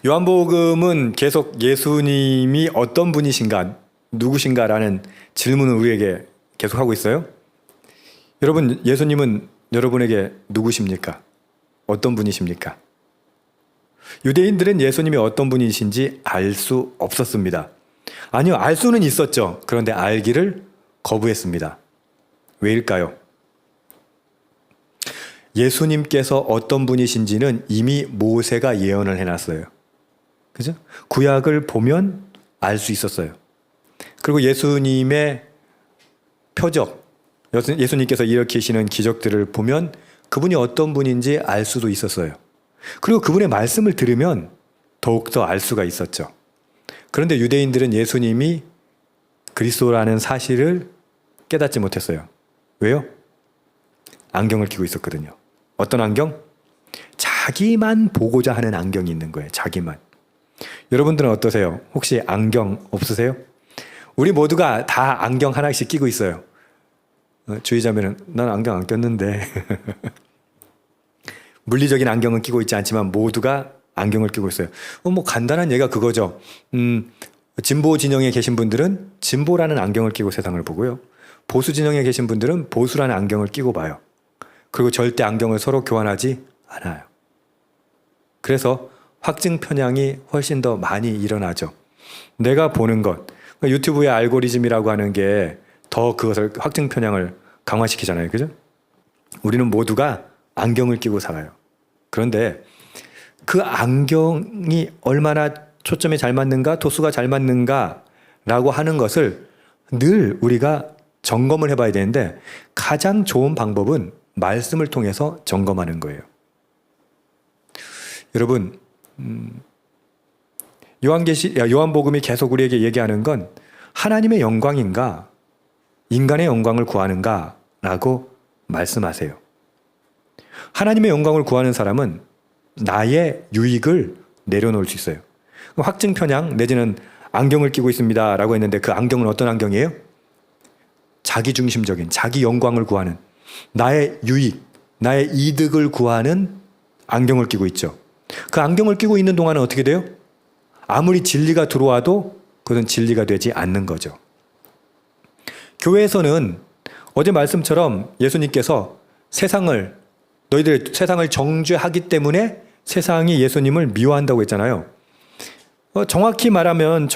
요한복음은 계속 예수님이 어떤 분이신가, 누구신가라는 질문을 우리에게 계속하고 있어요. 여러분, 예수님은 여러분에게 누구십니까? 어떤 분이십니까? 유대인들은 예수님이 어떤 분이신지 알 수 없었습니다. 아니요, 알 수는 있었죠. 그런데 알기를 거부했습니다. 왜일까요? 예수님께서 어떤 분이신지는 이미 모세가 예언을 해놨어요. 그죠? 구약을 보면 알 수 있었어요. 그리고 예수님의 표적, 예수님께서 일으키시는 기적들을 보면 그분이 어떤 분인지 알 수도 있었어요. 그리고 그분의 말씀을 들으면 더욱더 알 수가 있었죠. 그런데 유대인들은 예수님이 그리스도라는 사실을 깨닫지 못했어요. 왜요? 안경을 끼고 있었거든요. 어떤 안경? 자기만 보고자 하는 안경이 있는 거예요. 자기만. 여러분들은 어떠세요? 혹시 안경 없으세요? 우리 모두가 다 안경 하나씩 끼고 있어요. 주의자면은 난 안경 안 꼈는데 물리적인 안경은 끼고 있지 않지만 모두가 안경을 끼고 있어요. 뭐 간단한 예가 그거죠. 진보 진영에 계신 분들은 진보라는 안경을 끼고 세상을 보고요. 보수 진영에 계신 분들은 보수라는 안경을 끼고 봐요. 그리고 절대 안경을 서로 교환하지 않아요. 그래서 확증 편향이 훨씬 더 많이 일어나죠. 내가 보는 것, 유튜브의 알고리즘이라고 하는 게 더 그것을 확증 편향을 강화시키잖아요. 그죠? 우리는 모두가 안경을 끼고 살아요. 그런데 그 안경이 얼마나 초점이 잘 맞는가, 도수가 잘 맞는가라고 하는 것을 늘 우리가 점검을 해봐야 되는데 가장 좋은 방법은 말씀을 통해서 점검하는 거예요. 여러분, 요한복음이 계속 우리에게 얘기하는 건 하나님의 영광인가, 인간의 영광을 구하는가 라고 말씀하세요. 하나님의 영광을 구하는 사람은 나의 유익을 내려놓을 수 있어요. 확증 편향 내지는 안경을 끼고 있습니다 라고 했는데 그 안경은 어떤 안경이에요? 자기중심적인, 자기 영광을 구하는, 나의 유익, 나의 이득을 구하는 안경을 끼고 있죠. 그 안경을 끼고 있는 동안은 어떻게 돼요? 아무리 진리가 들어와도 그것은 진리가 되지 않는 거죠. 교회에서는 어제 말씀처럼 예수님께서 너희들의 세상을 정죄하기 때문에 세상이 예수님을 미워한다고 했잖아요. 정확히 말하면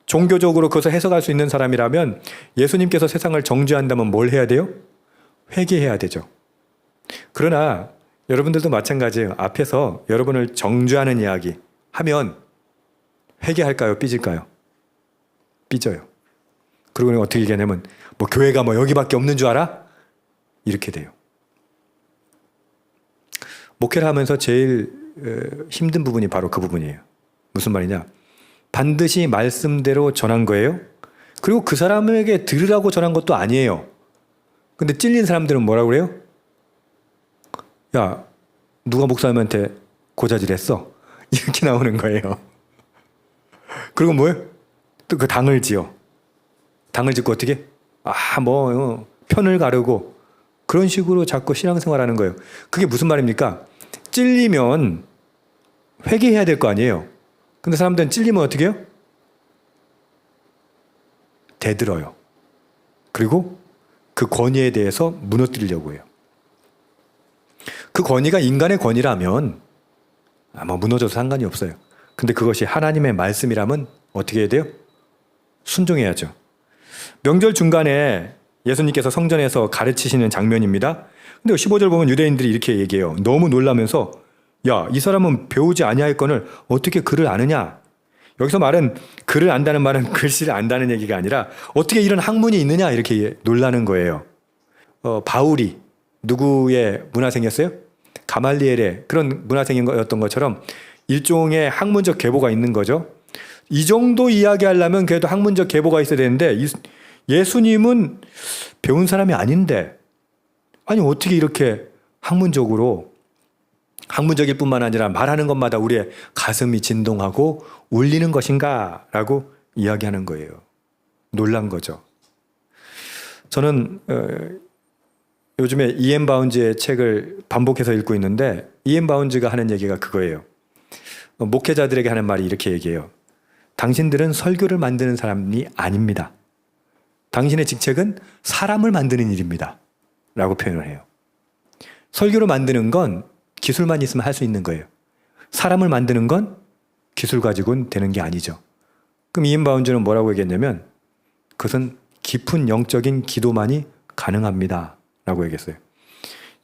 종교적으로 그것을 해석할 수 있는 사람이라면 예수님께서 세상을 정죄한다면 뭘 해야 돼요? 회개해야 되죠. 그러나 여러분들도 마찬가지예요. 앞에서 여러분을 정죄하는 이야기 하면 회개할까요? 삐질까요? 삐져요. 그리고 어떻게 얘기하냐면 뭐 교회가 뭐 여기밖에 없는 줄 알아? 이렇게 돼요. 목회를 하면서 제일 힘든 부분이 바로 그 부분이에요. 무슨 말이냐? 반드시 말씀대로 전한 거예요. 그리고 그 사람에게 들으라고 전한 것도 아니에요. 근데 찔린 사람들은 뭐라고 그래요? 야, 누가 목사님한테 고자질했어? 이렇게 나오는 거예요. 그리고 뭐예요? 또 그 당을 지어. 당을 짓고 어떻게? 편을 가르고 그런 식으로 자꾸 신앙생활하는 거예요. 그게 무슨 말입니까? 찔리면 회개해야 될 거 아니에요. 근데 사람들은 찔리면 어떻게 해요? 대들어요. 그리고 그 권위에 대해서 무너뜨리려고 해요. 그 권위가 인간의 권위라면 아마 무너져도 상관이 없어요. 근데 그것이 하나님의 말씀이라면 어떻게 해야 돼요? 순종해야죠. 명절 중간에 예수님께서 성전에서 가르치시는 장면입니다. 근데 15절 보면 유대인들이 이렇게 얘기해요. 너무 놀라면서 야, 이 사람은 배우지 아니하였거늘 어떻게 글을 아느냐? 여기서 말은 글을 안다는 말은 글씨를 안다는 얘기가 아니라 어떻게 이런 학문이 있느냐 이렇게 놀라는 거예요. 바울이 누구의 문화생이었어요? 가말리엘의 그런 문화생이었던 것처럼 일종의 학문적 계보가 있는 거죠. 이 정도 이야기하려면 그래도 학문적 계보가 있어야 되는데 예수님은 배운 사람이 아닌데 아니 어떻게 이렇게 학문적일 뿐만 아니라 말하는 것마다 우리의 가슴이 진동하고 울리는 것인가 라고 이야기하는 거예요. 놀란 거죠. 저는 요즘에 이엠 바운즈의 책을 반복해서 읽고 있는데 이엠 바운즈가 하는 얘기가 그거예요. 목회자들에게 하는 말이 이렇게 얘기해요. 당신들은 설교를 만드는 사람이 아닙니다. 당신의 직책은 사람을 만드는 일입니다. 라고 표현을 해요. 설교를 만드는 건 기술만 있으면 할 수 있는 거예요. 사람을 만드는 건 기술 가지고는 되는 게 아니죠. 그럼 이인 바운즈는 뭐라고 얘기했냐면 그것은 깊은 영적인 기도만이 가능합니다. 라고 얘기했어요.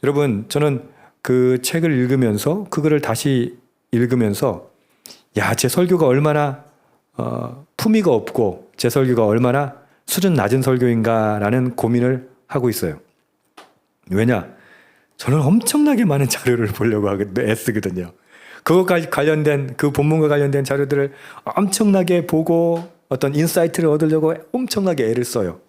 여러분, 저는 그 책을 읽으면서 그거를 다시 읽으면서 야, 제 설교가 얼마나 품위가 없고 제 설교가 얼마나 수준 낮은 설교인가라는 고민을 하고 있어요. 왜냐? 저는 엄청나게 많은 자료를 보려고 애쓰거든요. 그것과 관련된, 그 본문과 관련된 자료들을 엄청나게 보고 어떤 인사이트를 얻으려고 엄청나게 애를 써요.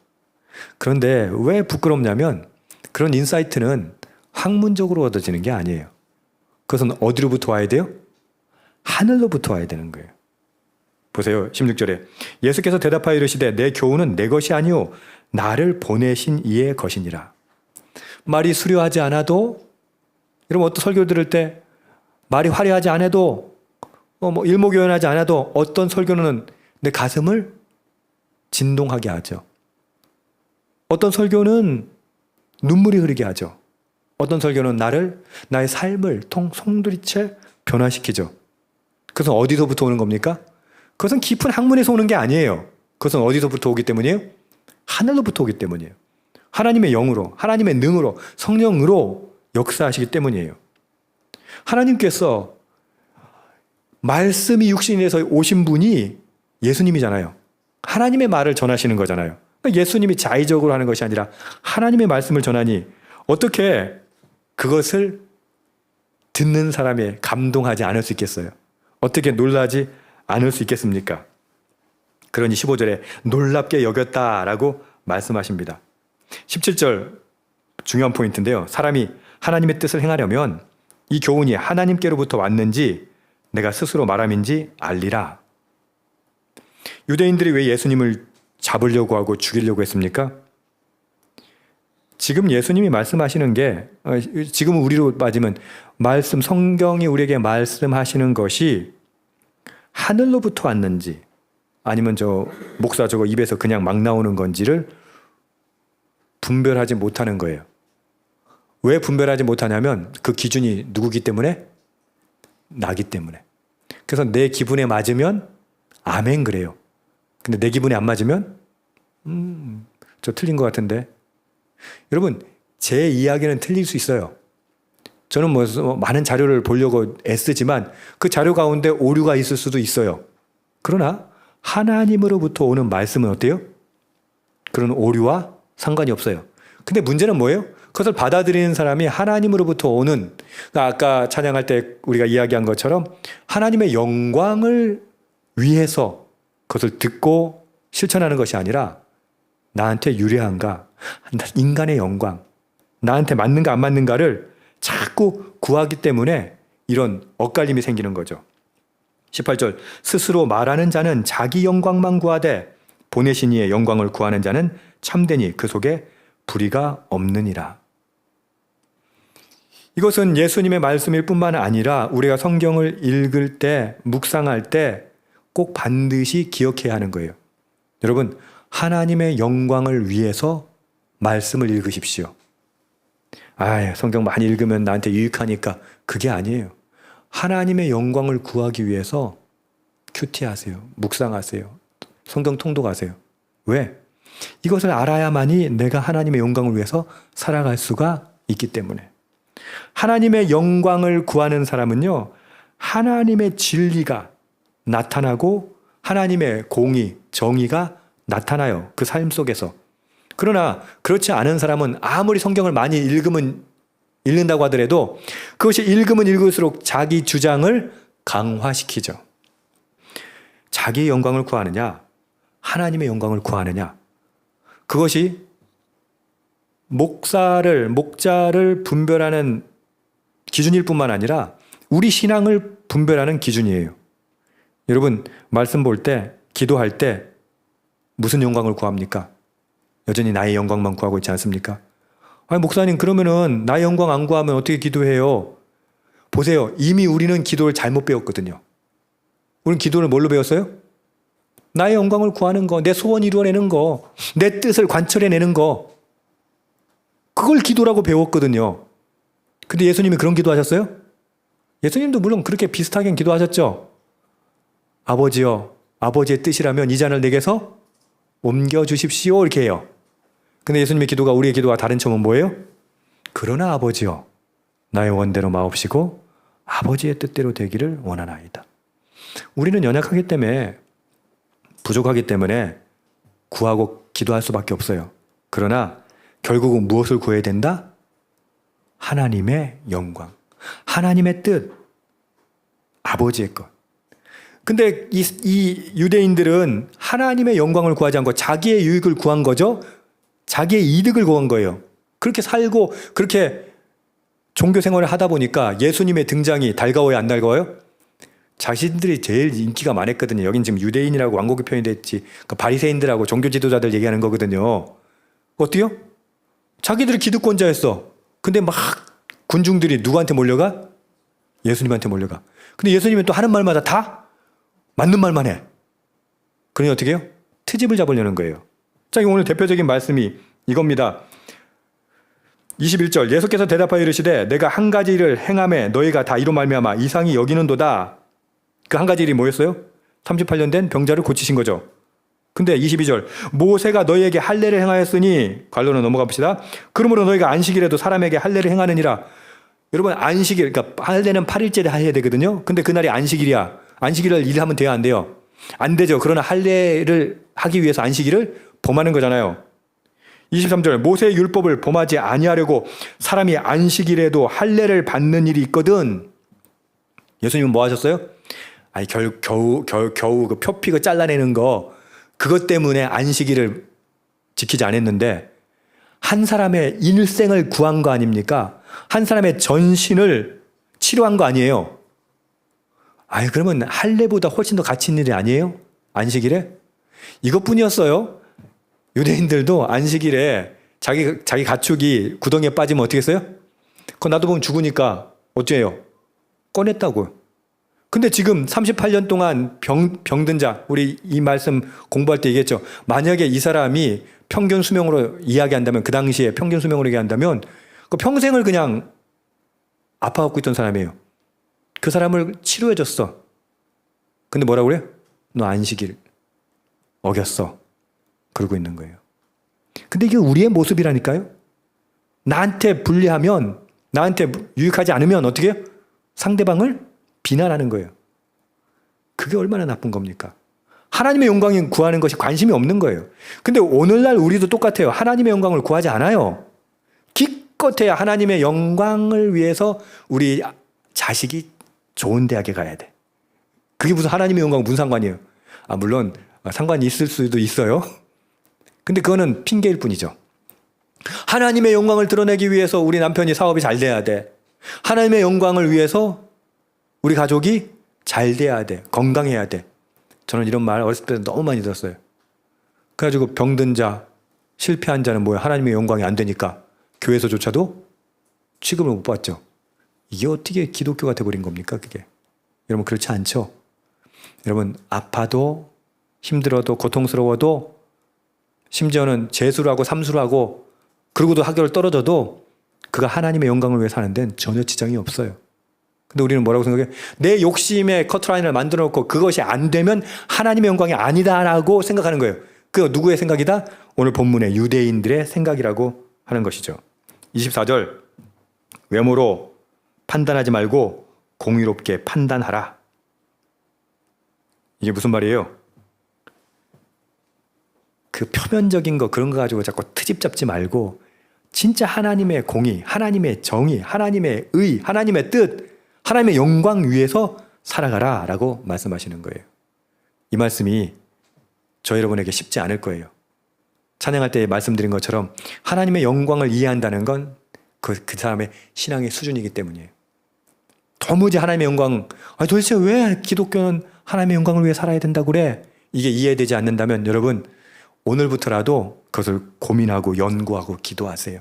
그런데 왜 부끄럽냐면 그런 인사이트는 학문적으로 얻어지는 게 아니에요. 그것은 어디로부터 와야 돼요? 하늘로부터 와야 되는 거예요. 보세요. 16절에 예수께서 대답하여 이르시되 내 교훈은 내 것이 아니요 나를 보내신 이의 것이니라. 말이 수려하지 않아도, 여러분 어떤 설교 들을 때 말이 화려하지 않아도 일목요연하지 않아도 어떤 설교는 내 가슴을 진동하게 하죠. 어떤 설교는 눈물이 흐르게 하죠. 어떤 설교는 나의 삶을 송두리째 변화시키죠. 그것은 어디서부터 오는 겁니까? 그것은 깊은 학문에서 오는 게 아니에요. 그것은 어디서부터 오기 때문이에요? 하늘로부터 오기 때문이에요. 하나님의 영으로, 하나님의 능으로, 성령으로 역사하시기 때문이에요. 하나님께서 말씀이 육신이 돼서 오신 분이 예수님이잖아요. 하나님의 말을 전하시는 거잖아요. 예수님이 자의적으로 하는 것이 아니라 하나님의 말씀을 전하니 어떻게 그것을 듣는 사람이 감동하지 않을 수 있겠어요? 어떻게 놀라지 않을 수 있겠습니까? 그러니 15절에 놀랍게 여겼다라고 말씀하십니다. 17절 중요한 포인트인데요. 사람이 하나님의 뜻을 행하려면 이 교훈이 하나님께로부터 왔는지 내가 스스로 말함인지 알리라. 유대인들이 왜 예수님을 잡으려고 하고 죽이려고 했습니까? 지금 예수님이 말씀하시는 게, 지금 우리로 빠지면 성경이 우리에게 말씀하시는 것이 하늘로부터 왔는지 아니면 목사 저거 입에서 그냥 막 나오는 건지를 분별하지 못하는 거예요. 왜 분별하지 못하냐면 그 기준이 누구기 때문에? 나기 때문에. 그래서 내 기분에 맞으면 아멘 그래요. 근데 내 기분에 안 맞으면 저 틀린 것 같은데. 여러분, 제 이야기는 틀릴 수 있어요. 저는 많은 자료를 보려고 애쓰지만 그 자료 가운데 오류가 있을 수도 있어요. 그러나 하나님으로부터 오는 말씀은 어때요? 그런 오류와 상관이 없어요. 근데 문제는 뭐예요? 그것을 받아들이는 사람이 하나님으로부터 오는, 아까 찬양할 때 우리가 이야기한 것처럼 하나님의 영광을 위해서 그것을 듣고 실천하는 것이 아니라 나한테 유리한가, 인간의 영광, 나한테 맞는가 안 맞는가를 자꾸 구하기 때문에 이런 엇갈림이 생기는 거죠. 18절 스스로 말하는 자는 자기 영광만 구하되 보내신 이의 영광을 구하는 자는 참되니 그 속에 불의가 없느니라. 이것은 예수님의 말씀일 뿐만 아니라 우리가 성경을 읽을 때, 묵상할 때 꼭 반드시 기억해야 하는 거예요. 여러분, 하나님의 영광을 위해서 말씀을 읽으십시오. 성경 많이 읽으면 나한테 유익하니까. 그게 아니에요. 하나님의 영광을 구하기 위해서 큐티하세요. 묵상하세요. 성경 통독하세요. 왜? 이것을 알아야만이 내가 하나님의 영광을 위해서 살아갈 수가 있기 때문에. 하나님의 영광을 구하는 사람은요, 하나님의 진리가 나타나고 하나님의 공의, 정의가 나타나요. 그 삶 속에서. 그러나 그렇지 않은 사람은 아무리 성경을 많이 읽는다고 하더라도 그것이 읽으면 읽을수록 자기 주장을 강화시키죠. 자기의 영광을 구하느냐, 하나님의 영광을 구하느냐. 그것이 목자를 분별하는 기준일 뿐만 아니라 우리 신앙을 분별하는 기준이에요. 여러분, 말씀 볼 때, 기도할 때 무슨 영광을 구합니까? 여전히 나의 영광만 구하고 있지 않습니까? 목사님, 그러면은 나의 영광 안 구하면 어떻게 기도해요? 보세요. 이미 우리는 기도를 잘못 배웠거든요. 우리는 기도를 뭘로 배웠어요? 나의 영광을 구하는 거, 내 소원 이루어내는 거, 내 뜻을 관철해내는 거, 그걸 기도라고 배웠거든요. 근데 예수님이 그런 기도 하셨어요? 예수님도 물론 그렇게 비슷하게 기도하셨죠. 아버지여, 아버지의 뜻이라면 이 잔을 내게서 옮겨주십시오, 이렇게 해요. 근데 예수님의 기도가, 우리의 기도가 다른 점은 뭐예요? 그러나 아버지여, 나의 원대로 마옵시고 아버지의 뜻대로 되기를 원하나이다. 우리는 연약하기 때문에, 부족하기 때문에 구하고 기도할 수밖에 없어요. 그러나 결국은 무엇을 구해야 된다? 하나님의 영광, 하나님의 뜻, 아버지의 것. 근데 이 유대인들은 하나님의 영광을 구하지 않고 자기의 유익을 구한 거죠. 자기의 이득을 구한 거예요. 그렇게 살고 그렇게 종교 생활을 하다 보니까 예수님의 등장이 달가워요, 안 달가워요? 자신들이 제일 인기가 많았거든요. 여긴 지금 유대인이라고 완곡이 표현이 됐지. 그 바리새인들하고 종교 지도자들 얘기하는 거거든요. 어때요? 자기들이 기득권자였어. 근데 막 군중들이 누구한테 몰려가? 예수님한테 몰려가. 근데 예수님은 또 하는 말마다 다 맞는 말만 해. 그러니 어떻게 해요? 트집을 잡으려는 거예요. 자, 오늘 대표적인 말씀이 이겁니다. 21절, 예수께서 대답하여 이르시되 내가 한 가지 일을 행함에 너희가 다 이로 말미암아 이상히 여기는도다. 그 한 가지 일이 뭐였어요? 38년 된 병자를 고치신 거죠. 근데 22절, 모세가 너희에게 할례를 행하였으니, 관로로 넘어가 봅시다. 그러므로 너희가 안식일에도 사람에게 할례를 행하느니라. 여러분, 안식일, 그러니까 할례는 8일째에 해야 되거든요. 근데 그날이 안식일이야. 안식일을 일하면 돼요, 안 돼요? 안 되죠. 그러나 할례를 하기 위해서 안식일을 범하는 거잖아요. 23절, 모세의 율법을 범하지 아니하려고 사람이 안식일에도 할례를 받는 일이 있거든. 예수님은 뭐 하셨어요? 아니, 겨우 그 표피 잘라내는 거, 그것 때문에 안식일을 지키지 않았는데, 한 사람의 일생을 구한 거 아닙니까? 한 사람의 전신을 치료한 거 아니에요? 아니, 그러면 할례보다 훨씬 더 가치 있는 일이 아니에요? 안식일에? 이것뿐이었어요. 유대인들도 안식일에 자기 가축이 구덩이에 빠지면 어떻게 했어요? 그거 놔둬보면 죽으니까 어째요? 꺼냈다고요. 근데 지금 38년 동안 병든 자, 우리 이 말씀 공부할 때 얘기했죠. 만약에 이 사람이 평균 수명으로 이야기한다면, 그 당시에 평균 수명으로 얘기한다면 그 평생을 그냥 아파갖고 있던 사람이에요. 그 사람을 치료해줬어. 근데 뭐라고 그래요? 너 안식일 어겼어. 그러고 있는 거예요. 근데 이게 우리의 모습이라니까요. 나한테 불리하면, 나한테 유익하지 않으면 어떻게 해요? 상대방을 비난하는 거예요. 그게 얼마나 나쁜 겁니까? 하나님의 영광을 구하는 것이 관심이 없는 거예요. 근데 오늘날 우리도 똑같아요. 하나님의 영광을 구하지 않아요. 기껏해야 하나님의 영광을 위해서 우리 자식이 좋은 대학에 가야 돼. 그게 무슨 하나님의 영광 무슨 상관이에요? 물론 상관이 있을 수도 있어요. 근데 그거는 핑계일 뿐이죠. 하나님의 영광을 드러내기 위해서 우리 남편이 사업이 잘 돼야 돼. 하나님의 영광을 위해서 우리 가족이 잘 돼야 돼. 건강해야 돼. 저는 이런 말 어렸을 때 너무 많이 들었어요. 그래가지고 병든 자, 실패한 자는 뭐야? 하나님의 영광이 안 되니까 교회에서조차도 취급을 못 받죠. 이게 어떻게 기독교가 돼버린 겁니까, 그게? 여러분, 그렇지 않죠? 여러분, 아파도 힘들어도 고통스러워도 심지어는 재수를 하고 삼수를 하고 그러고도 학교를 떨어져도 그가 하나님의 영광을 위해 사는 데는 전혀 지장이 없어요. 근데 우리는 뭐라고 생각해? 내 욕심의 커트라인을 만들어 놓고 그것이 안 되면 하나님의 영광이 아니다라고 생각하는 거예요. 그 누구의 생각이다? 오늘 본문의 유대인들의 생각이라고 하는 것이죠. 24절, 외모로 판단하지 말고 공의롭게 판단하라. 이게 무슨 말이에요? 그 표면적인 거, 그런 거 가지고 자꾸 트집 잡지 말고 진짜 하나님의 공의, 하나님의 정의, 하나님의 의, 하나님의 뜻, 하나님의 영광 위에서 살아가라 라고 말씀하시는 거예요. 이 말씀이 저 여러분에게 쉽지 않을 거예요. 찬양할 때 말씀드린 것처럼 하나님의 영광을 이해한다는 건 그 사람의 신앙의 수준이기 때문이에요. 도무지 하나님의 영광, 도대체 왜 기독교는 하나님의 영광을 위해 살아야 된다고 그래? 이게 이해되지 않는다면 여러분, 오늘부터라도 그것을 고민하고 연구하고 기도하세요.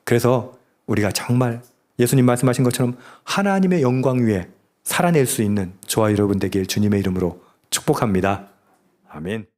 그래서 우리가 정말 예수님 말씀하신 것처럼 하나님의 영광 위에 살아낼 수 있는 저와 여러분 되길 주님의 이름으로 축복합니다. 아멘.